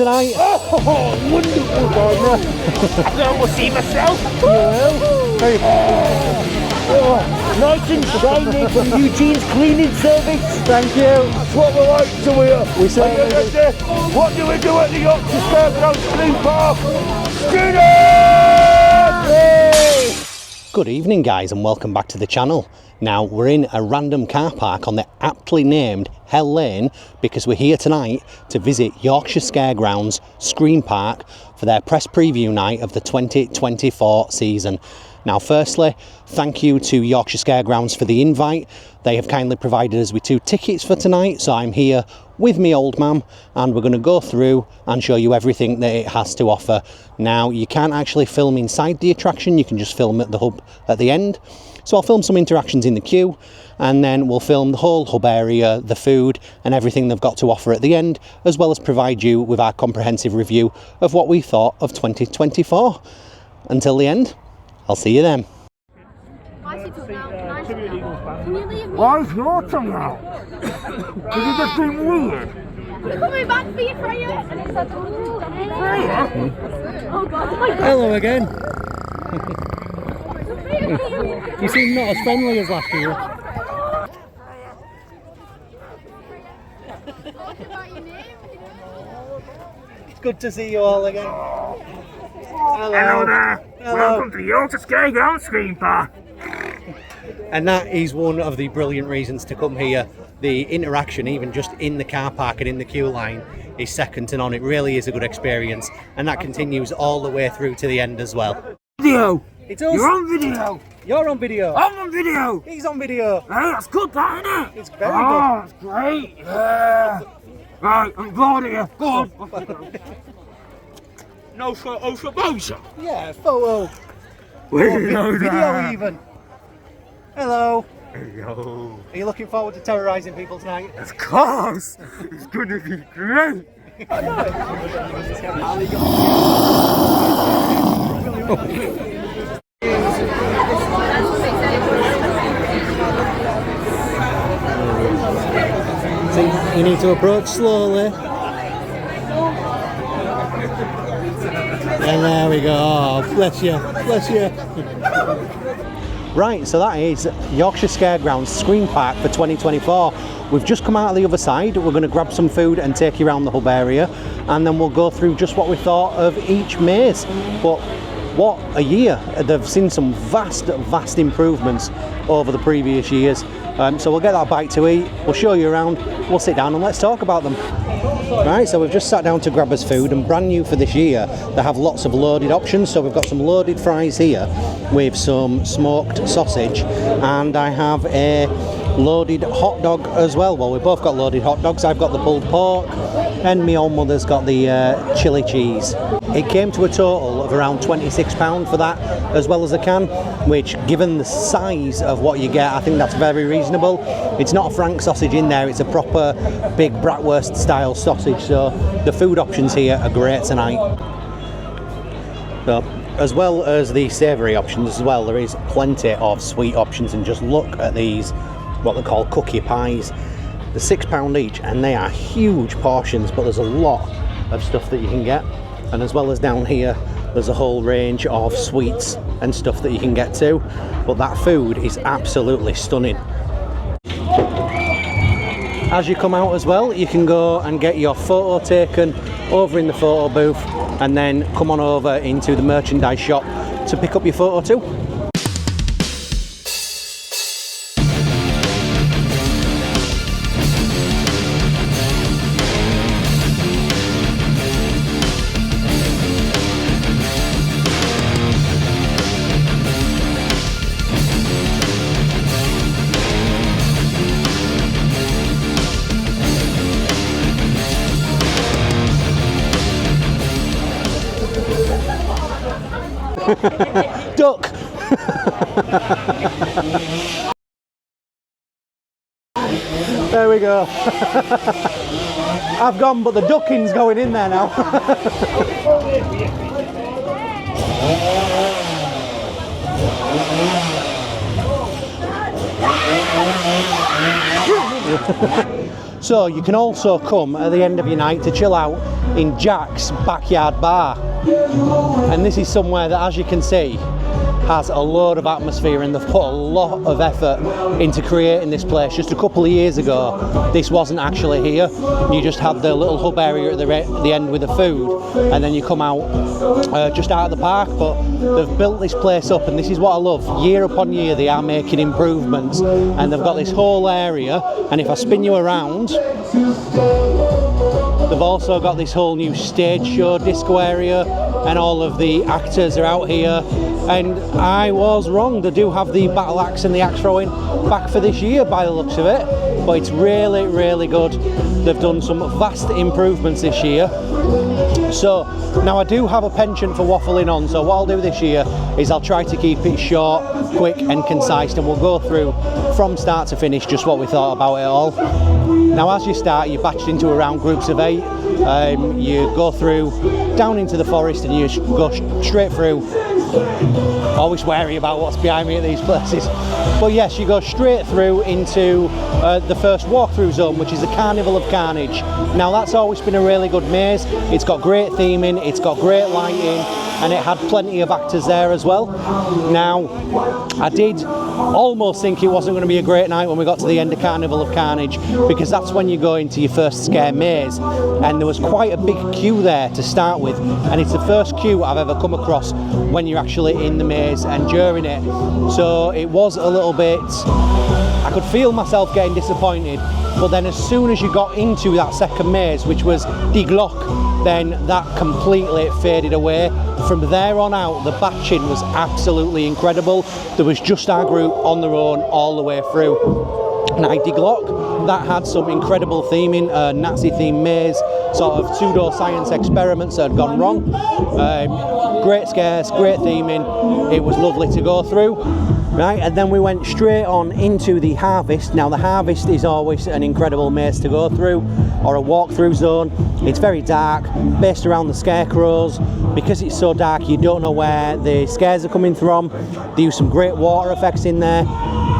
tonight? Oh, wonderful, partner. I'm going to see myself. You will. Very Nice and shiny from Eugene's cleaning service. Thank you. That's what we like to hear. We certainly do. What do we do at the Yorkshire Scare Grounds theme park? Good evening, guys, and welcome back to the channel. Now, we're in a random car park on the aptly named Hell Lane because we're here tonight to visit Yorkshire Scare Grounds Screen Park for their press preview night of the 2024 season. Now, firstly, thank you to Yorkshire Scare Grounds for the invite. They have kindly provided us with 2 tickets for tonight, so I'm here with me old man, and we're going to go through and show you everything that it has to offer. Now, you can't actually film inside the attraction, you can just film at the hub at the end. So I'll film some interactions in the queue, and then we'll film the whole hub area, the food and everything they've got to offer at the end, as well as provide you with our comprehensive review of what we thought of 2024. Until the end, I'll see you then. Can you leave me? Why is your tongue out? Did you just seem weird? You're coming back for your Freya? Freya? Oh God, oh my God. Hello again. You seem not as friendly as last year. It's good to see you all again. Hello there. Hello. Welcome to the Yorkshire Scare Grounds Screen Park. And that is one of the brilliant reasons to come here. The interaction, even just in the car park and in the queue line, is second to none. It really is a good experience, and that continues all the way through to the end as well. Video. It's us. You're on video. You're on video. I'm on video. He's on video. Hey, that's good, that, isn't it? It's very Oh, it's great. Yeah. Right, I'm glad of you. Go on. No photo. Yeah, photo. Video even. Hello. Hello. Are you looking forward to terrorising people tonight? Of course. It's going to be great. See, you need to approach slowly. And there we go. Oh, bless you, bless you. Right, so that is Yorkshire Scare Grounds Screen Park for 2024. We've just come out of the other side. We're going to grab some food and take you around the hub area, and then we'll go through just what we thought of each maze. But what a year. They've seen some vast improvements over the previous years. So we'll get that bite to eat, we'll show you around, we'll sit down and let's talk about them. Right, so we've just sat down to grab us food, and brand new for this year, they have lots of loaded options. So we've got some loaded fries here with some smoked sausage, and I have a loaded hot dog as well. Well, we've both got loaded hot dogs. I've got the pulled pork, and my old mother's got the chili cheese. It came to a total of around £26 for that, as well as a can, which, given the size of what you get, I think that's very reasonable. It's not a Frank sausage in there, it's a proper big bratwurst style sausage, so the food options here are great tonight. So, as well as the savoury options as well, there is plenty of sweet options, and just look at these, what they call cookie pies. They're £6 each, and they are huge portions, but there's a lot of stuff that you can get. And as well as down here, there's a whole range of sweets and stuff that you can get to, but that food is absolutely stunning. As you come out as well, you can go and get your photo taken over in the photo booth, and then come on over into the merchandise shop to pick up your photo too. Duck! There we go. I've gone, but the ducking's going in there now. So you can also come at the end of your night to chill out in Jack's backyard bar. And this is somewhere that, as you can see, has a load of atmosphere, and they've put a lot of effort into creating this place. Just a couple of years ago, this wasn't actually here. You just had the little hub area at the end with the food, and then you come out just out of the park. But they've built this place up, and this is what I love. Year upon year, they are making improvements, and they've got this whole area. And if I spin you around, they've also got this whole new stage show disco area, and all of the actors are out here. And I was wrong, they do have the battle axe and the axe throwing back for this year by the looks of it, but it's really, really good. They've done some vast improvements this year. So now I do have a penchant for waffling on, so what I'll do this year is I'll try to keep it short, quick and concise, and we'll go through from start to finish just what we thought about it all. Now as you start, you're batched into around groups of 8. You go through down into the forest and you go straight through. Always wary about what's behind me at these places. But yes, you go straight through into the first walkthrough zone, which is the Carnival of Carnage. Now that's always been a really good maze. It's got great theming, it's got great lighting, and it had plenty of actors there as well. Now, I did almost think it wasn't going to be a great night when we got to the end of Carnival of Carnage, because that's when you go into your first scare maze, and there was quite a big queue there to start with, and it's the first queue I've ever come across when you're actually in the maze and during it. So it was a little bit, I could feel myself getting disappointed, but then as soon as you got into that second maze, which was the Gloke, then that completely faded away. From there on out, the batching was absolutely incredible. There was just our group on their own all the way through. Now, the Gloke, that had some incredible theming, Nazi-themed maze, sort of pseudo-science experiments that had gone wrong. Great scares, great theming. It was lovely to go through. Right, and then we went straight on into the Harvest. Now the Harvest is always an incredible maze to go through, or a walk-through zone. It's very dark, based around the scarecrows. Because it's so dark, you don't know where the scares are coming from. They use some great water effects in there.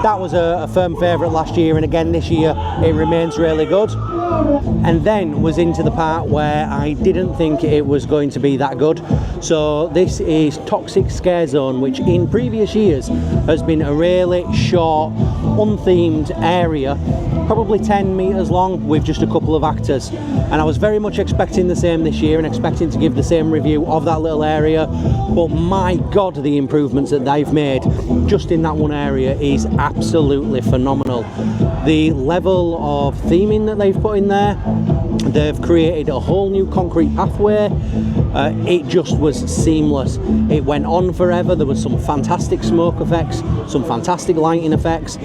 That was a firm favourite last year, and again this year it remains really good. And then was into the part where I didn't think it was going to be that good. So this is Toxic Scare Zone, which in previous years has been a really short, unthemed area, probably 10 metres long with just a couple of actors. And I was very much expecting the same this year and expecting to give the same review of that little area. But my God, the improvements that they've made just in that one area is absolutely phenomenal. The level of theming that they've put in there, they've created a whole new concrete pathway. It just was seamless. It went on forever. There was some fantastic smoke effects, some fantastic lighting effects,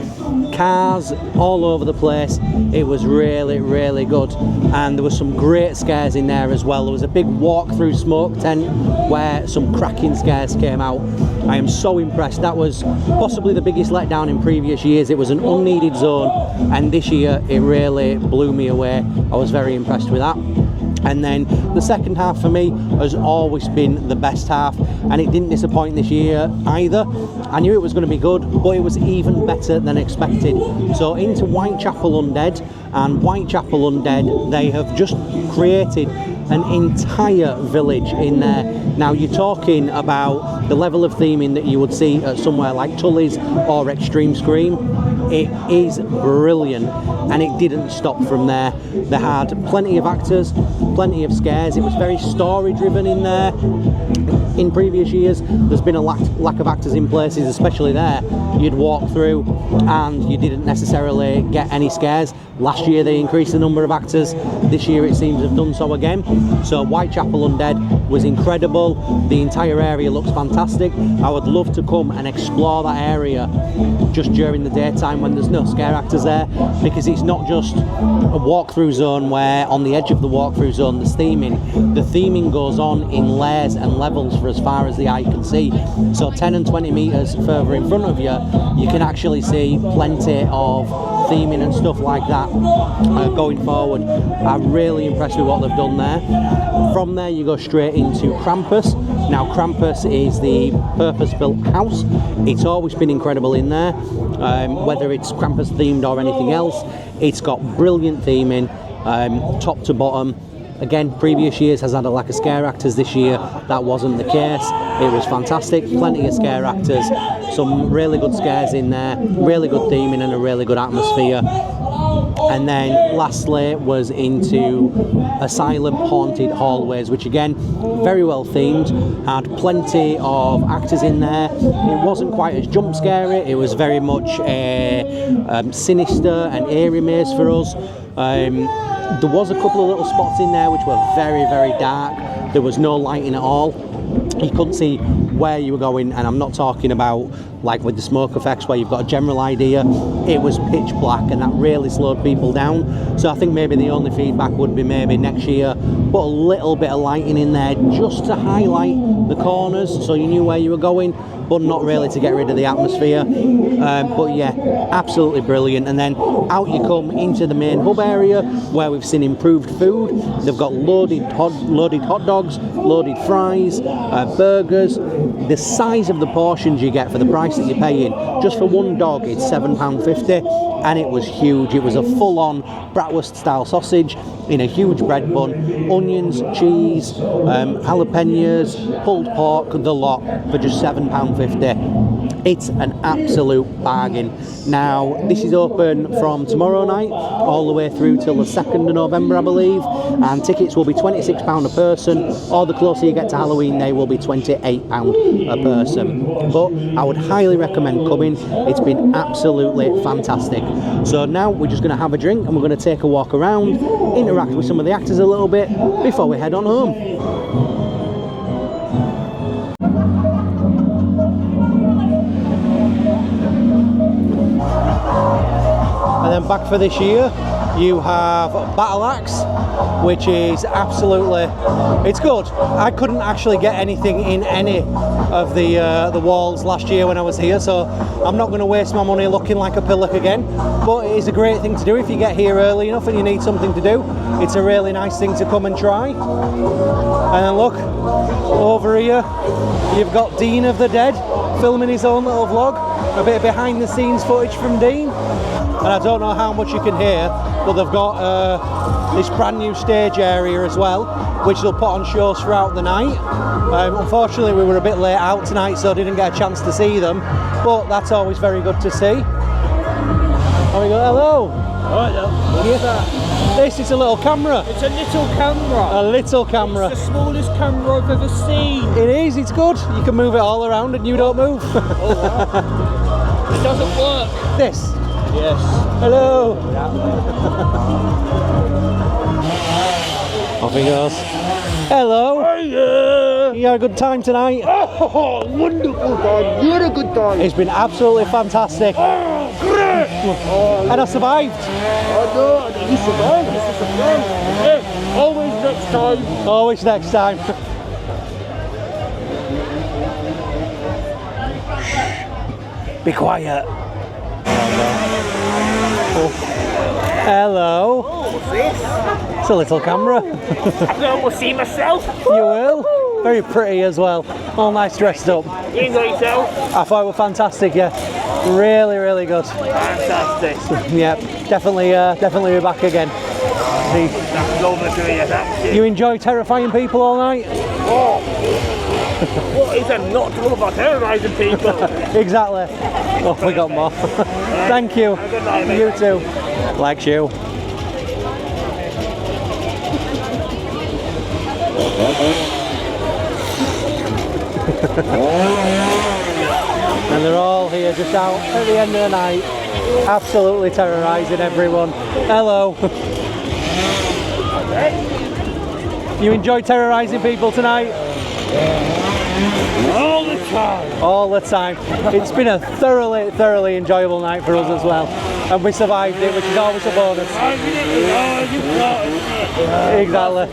cars all over the place. It was really, really good. And there was some great scares in there as well. There was a big walk-through smoke tent where some cracking scares came out. I am so impressed. That was possibly the biggest letdown in previous years. It was an unneeded zone, and this year it really blew me away. I was very impressed with that. And then the second half for me has always been the best half, and it didn't disappoint this year either. I knew it was going to be good, but it was even better than expected. So into Whitechaple UnDead, and Whitechaple UnDead, they have just created an entire village in there. Now you're talking about the level of theming that you would see at somewhere like Tully's or Extreme Scream. It is brilliant, and it didn't stop from there. They had plenty of actors, plenty of scares. It was very story driven in there. In previous years there's been a lack of actors in places, especially there. You'd walk through and you didn't necessarily get any scares. Last year they increased the number of actors. This year it seems to have done so again. So Whitechaple UnDead was incredible. The entire area looks fantastic. I would love to come and explore that area just during the daytime when there's no scare actors there, because it's not just a walkthrough zone where on the edge of the walkthrough zone there's theming. The theming goes on in layers and levels for as far as the eye can see. So 10 and 20 metres further in front of you, you can actually see plenty of theming and stuff like that going forward. I'm really impressed with what they've done there. From there you go straight into Krampus. Now Krampus is the purpose-built house. It's always been incredible in there, whether it's Krampus themed or anything else. It's got brilliant theming, top to bottom. Again, previous years has had a lack of scare actors. This year that wasn't the case. It was fantastic, plenty of scare actors, some really good scares in there, really good theming and a really good atmosphere. And then lastly was into Asylum Haunted Hallways, which again, very well themed, had plenty of actors in there. It wasn't quite as jump scary, it was very much a sinister and eerie maze for us. There was a couple of little spots in there which were very, very dark. There was no lighting at all. You couldn't see where you were going, and I'm not talking about like with the smoke effects where you've got a general idea. It was pitch black, and that really slowed people down. So I think maybe the only feedback would be maybe next year put a little bit of lighting in there just to highlight the corners so you knew where you were going, but not really to get rid of the atmosphere. But yeah, absolutely brilliant. And then out you come into the main hub area where we've seen improved food. They've got loaded hot dogs, loaded fries, burgers. The size of the portions you get for the price that you're paying, just for one dog, it's £7.50, and it was huge. It was a full-on bratwurst style sausage in a huge bread bun, onions, cheese, jalapenos, pulled pork, the lot, for just £7.50. It's an absolute bargain. Now, this is open from tomorrow night all the way through till the 2nd of November, I believe, and tickets will be £26 a person, or the closer you get to Halloween, they will be £28 a person. But I would highly recommend coming. It's been absolutely fantastic. So now we're just going to have a drink and we're going to take a walk around, interact with some of the actors a little bit before we head on home. And then back for this year, you have Battle Axe, which is absolutely, it's good. I couldn't actually get anything in any of the walls last year when I was here, so I'm not going to waste my money looking like a pillock again. But it is a great thing to do if you get here early enough and you need something to do. It's a really nice thing to come and try. And then look, over here, you've got Dean of the Dead filming his own little vlog, a bit of behind the scenes footage from Dean. And I don't know how much you can hear, but they've got this brand new stage area as well, which they'll put on shows throughout the night. Unfortunately, we were a bit late out tonight, so I didn't get a chance to see them, but that's always very good to see. There we go. Hello. What's that? This is a little camera. It's a little camera. A little camera. It's the smallest camera I've ever seen. It is, it's good. You can move it all around and you don't move. Oh, wow. It doesn't work. This. Yes. Hello. Off he goes. Hello. Hiya. You had a good time tonight? Oh, wonderful time. You had a good time. It's been absolutely fantastic. Oh, great. Oh, And I survived. I know. You survived. This is a plan. Yeah. Always next time. Always next time. Be quiet. Oh. Hello. Oh, what's this? It's a little camera. I'm going to see myself. You will. Very pretty as well. All nice dressed up. You enjoy yourself? I thought it was fantastic, yeah. Really, really good. Fantastic. Yeah, definitely be back again. That's lovely to hear that. You enjoy terrifying people all night? Oh. What is there not to love about terrorising people? Exactly. Oh, we got more. Thank you. Have a good night, mate. You too. Like you. And they're all here just out at the end of the night, absolutely terrorising everyone. Hello. You enjoy terrorising people tonight? All the time. All the time. It's been a thoroughly enjoyable night for us as well. And we survived it, which is always a bonus. Exactly.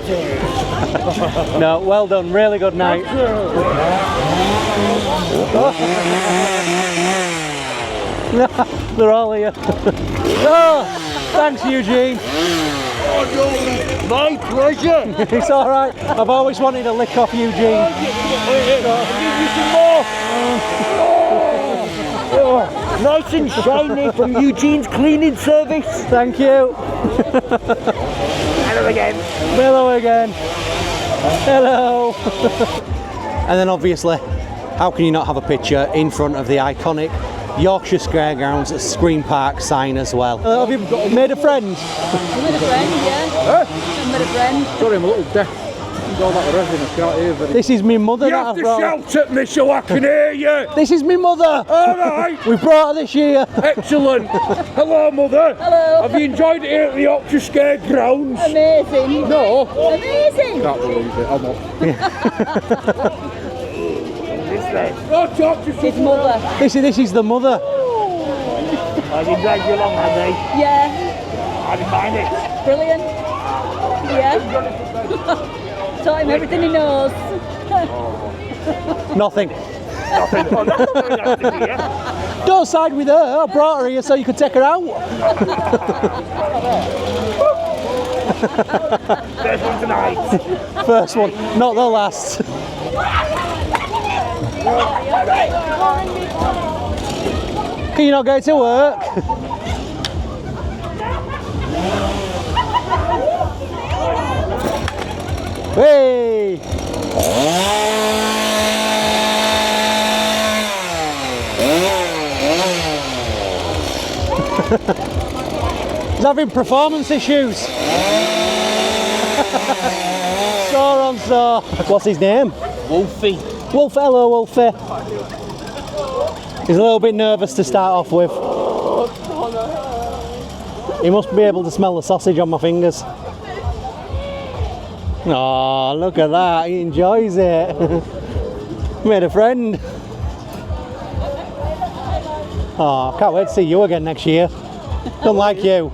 No, well done. Really good night. They're all here. Oh, thanks, Eugene. Oh, no, my pleasure. It's all right. I've always wanted a lick off Eugene. I'll give you some more. Oh, nice and shiny from Eugene's cleaning service. Thank you. Hello again. Hello again. Hello. And then obviously, how can you not have a picture in front of the iconic Yorkshire Scare Grounds Screen Park sign as well? Have you made a friend? I made a friend, yeah. I made a friend. Sorry, I'm a little deaf. All that resin, I can't hear very. This is my mother. You have to shout at me so I can hear you. This is my mother. All right. We brought her this year. Excellent. Hello, Mother. Hello. Have you enjoyed it here at the Yorkshire Scare Grounds? Amazing. No. Amazing. Can't believe it, I'm not. Go talk to His mother. This is the mother. I didn't drag you along, have they? Yeah. I didn't mind it. Brilliant. Yeah. Taught him everything he knows. Nothing. Nothing. Oh, that's very nice to hear. Don't side with her. I brought her here so you could take her out. First one tonight. First one, not the last. Can you not go to work? Hey! He's having performance issues. Sore on sore. What's his name? Wolfie. Wolf, hello Wolfie. He's a little bit nervous to start off with. He must be able to smell the sausage on my fingers. Oh, look at that, he enjoys it. Made a friend. Oh, can't wait to see you again next year. Don't like you.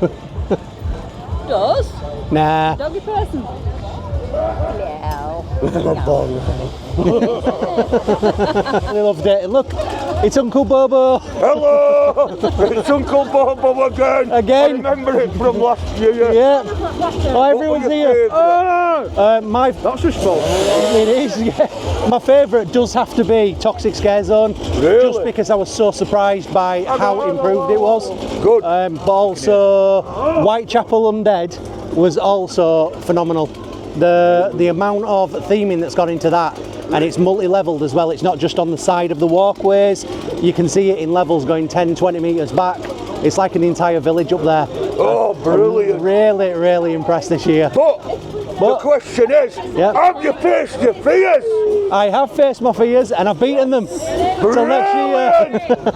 Does? Nah. Doggy person. They loved it. Look, it's Uncle Bobo. Hello! It's Uncle Bobo again. Again. I remember it from last year. Yeah. Oh, everyone's What was here. your My That's his fault. It is, yeah. My favourite does have to be Toxic Scare Zone. Really? Just because I was so surprised by how improved it was. Good. But also, Whitechaple UnDead was also phenomenal. The amount of theming that's gone into that, and it's multi-levelled as well. It's not just on the side of the walkways. You can see it in levels going 10, 20 metres back. It's like an entire village up there. Oh, brilliant. I'm really, really impressed this year. But the question is, have you faced your fears? I have faced my fears and I've beaten them. Till next year.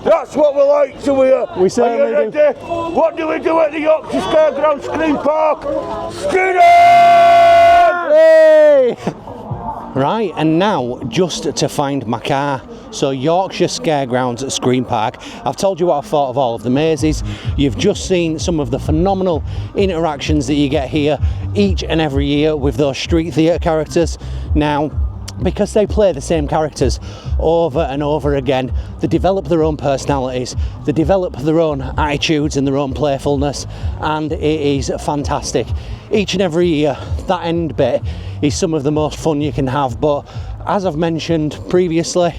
That's what we like to hear. We certainly Are you do. ready? What do we do at the Yorkshire Scare Grounds Screen Park? Skin it! Hey! Right, and now just to find my car. So Yorkshire Scare Grounds at Screen Park. I've told you what I thought of all of the mazes. You've just seen some of the phenomenal interactions that you get here each and every year with those street theatre characters. Now, because they play the same characters over and over again, they develop their own personalities, they develop their own attitudes and their own playfulness, and it is fantastic. Each and every year, that end bit is some of the most fun you can have, but as I've mentioned previously,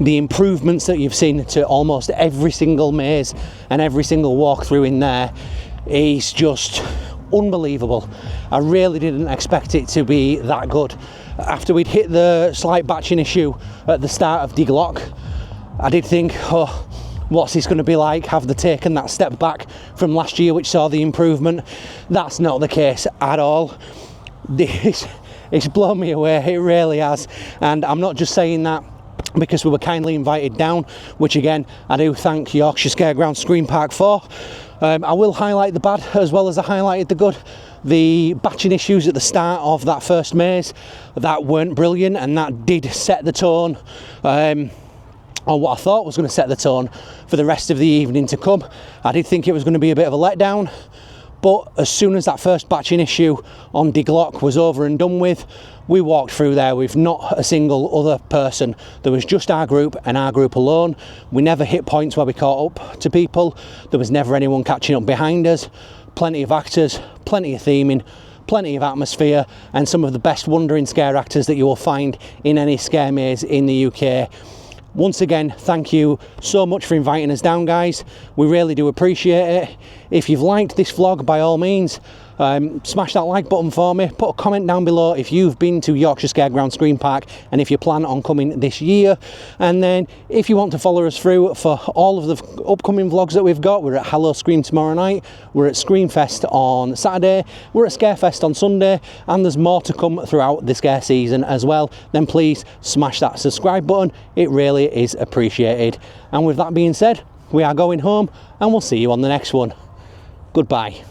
the improvements that you've seen to almost every single maze and every single walkthrough in there is just unbelievable. I really didn't expect it to be that good. After we'd hit the slight batching issue at the start of Gloke, I did think, oh, what's this going to be like? Have they taken that step back from last year which saw the improvement? That's not the case at all. It's blown me away, it really has, and I'm not just saying that because we were kindly invited down, which again I do thank Yorkshire Scare Grounds Screen Park for. I will highlight the bad as well as I highlighted the good. The batching issues at the start of that first maze, that weren't brilliant, and that did set the tone on what I thought was going to set the tone for the rest of the evening to come. I did think it was going to be a bit of a letdown, but as soon as that first batching issue on Gloke was over and done with, we walked through there with not a single other person. There was just our group and our group alone. We never hit points where we caught up to people. There was never anyone catching up behind us. plenty of actors, plenty of theming, plenty of atmosphere, and some of the best wandering scare actors that you will find in any scare maze in the UK. Once again, thank you so much for inviting us down, guys. We really do appreciate it. If you've liked this vlog, by all means, smash that like button for me. Put a comment down below if you've been to Yorkshire Scare Grounds Screen Park and if you plan on coming this year. And then if you want to follow us through for all of the upcoming vlogs that we've got, we're at Hello Scream tomorrow night, we're at Screamfest on Saturday, we're at Scarefest on Sunday, and there's more to come throughout the scare season as well. Then please smash that subscribe button. It really is appreciated. And with that being said, we are going home and we'll see you on the next one. Goodbye.